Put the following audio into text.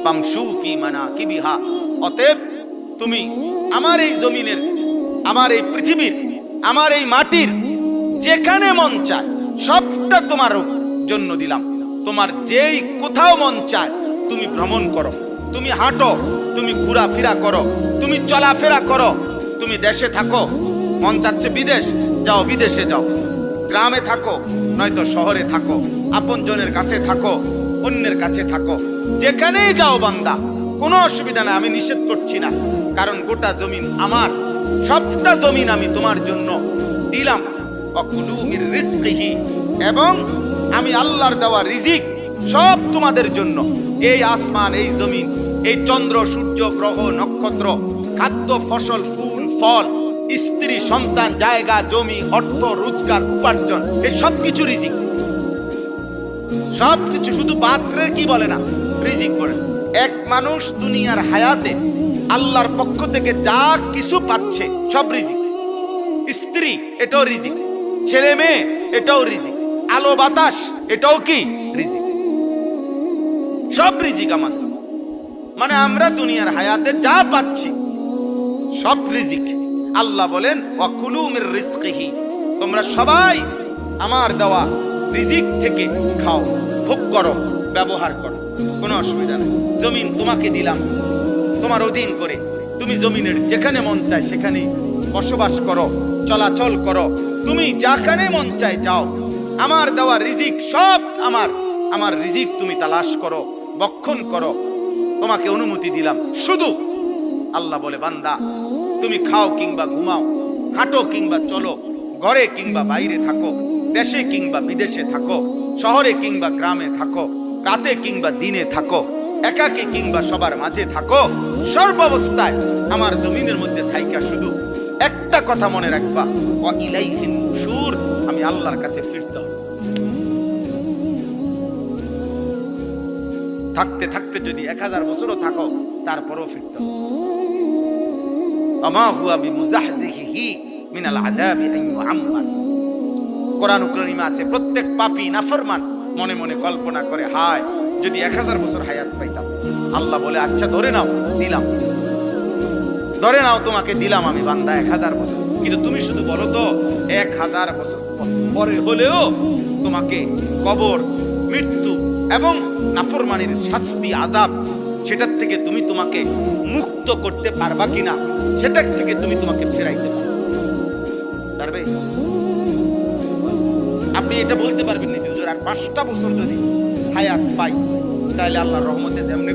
ফামশু ফি মানাকিবিহা, অতএব তুমি আমার এই জমিনের, আমার এই পৃথিবীর, আমার এই মাটির যেখানে মন চায় সবটা তোমার জন্য দিলাম। তোমার যেই কোথাও মন চায় তুমি ভ্রমণ করো, তুমি হাঁটো, তুমি ঘোরাফেরা করো, তুমি চলাফেরা করো। তুমি দেশে থাকো, মন চাচ্ছে বিদেশ, যাও বিদেশে যাও। গ্রামে থাকো নয়তো শহরে থাকো, আপনজনের কাছে থাকো, অন্যের কাছে থাকো, যেখানেই যাও বান্দা, কোনো অসুবিধা নাই, আমি নিষেধ করছি না। কারণ গোটা জমিন আমার, সবটা জমিন আমি তোমার জন্য দিলাম। ওয়াকুলু মির রিজকিহি, এবং আমি আল্লাহর দেওয়া রিজিক সব তোমাদের জন্য। এই আসমান, এই জমিন, এই চন্দ্র সূর্য গ্রহ নক্ষত্র, খাদ্য ফসল ফুল ফল, স্ত্রী সন্তান, জায়গা জমি, অর্থ রোজগার উপার্জন, এই সব কিছু রিজিক, সব কিছু। শুধু পাত্রে কি বলে না, রিজিক বলে। এক মানুষ দুনিয়ার হায়াতে আল্লাহর পক্ষ থেকে যা কিছু পাচ্ছে সব রিজিক। স্ত্রী এটাও রিজিক, ছেলে মেয়ে এটাও রিজিক, আলো বাতাস এটাও কি রিজিক, সব রিজিক আমাদের। মানে আমরা দুনিয়ার হায়াতে যা পাচ্ছি সব রিজিক। আল্লাহ বলেন ওয়াকুলু মির রিজকিহি, তোমরা সবাই আমার দেওয়া রিজিক থেকে খাও, ভোগ করো, ব্যবহার করো, কোনো অসুবিধা নেই। জমিন তোমাকে দিলাম তোমার অধীন করে, তুমি জমিনের যেখানে মন চায় সেখানে বসবাস করো, চলাচল করো, তুমি যেখানে মন চায় যাও। আমার দেওয়া রিজিক সব আমার, আমার রিজিক তুমি তালাশ করো, বক্ষণ করো, তোমাকে অনুমতি দিলাম। শুধু আল্লাহ বলে বান্দা তুমি খাও কিংবা ঘুমাও, হাঁটো কিংবা চলো, ঘরে কিংবা বাইরে থাকো, দেশে কিংবা বিদেশে থাকো, শহরে কিংবা গ্রামে থাকো, রাতে কিংবা দিনে থাকো, একাকী কিংবা সবার মাঝে থাকো, সর্বাবস্থায় আমার জমিনের মধ্যে থাইকা শুধু একটা কথা মনে রাখবা, ওয়া ইলাইহিন নুশুর, আমি আল্লাহর কাছে ফিরতে হবে। থাকতে থাকতে যদি 1000 বছরও থাকো তারপরও ফিরতে হবে। আমা হুয়া বিমুজাহজিহি মিনাল আযাবি আন ইউআম্মার। কোরআন কারীমে আছে প্রত্যেক পাপী নাফরমান মনে মনে কল্পনা করে, হায় যদি 1000 বছর হায়াত পাইতাম। আল্লাহ বলে আচ্ছা ধরে নাও, দিলাম, ধরে নাও তোমাকে দিলাম আমি বান্দা 1000 বছর, কিন্তু তুমি শুধু বলো তো 1000 বছর পরে হলেও তোমাকে কবর, মৃত্যু এবং নাফরমানির শাস্তি আযাব, সেটার থেকে তুমি তোমাকে মুক্ত করতে পারবা কিনা, সেটার থেকে তুমি তোমাকে ফেরাইতে পারবে? আপনি এটা বলতে পারবেন না হুজুর আর 5টা বছর যদি হায়াত পাই তাহলে আল্লাহর রহমতে যেমনি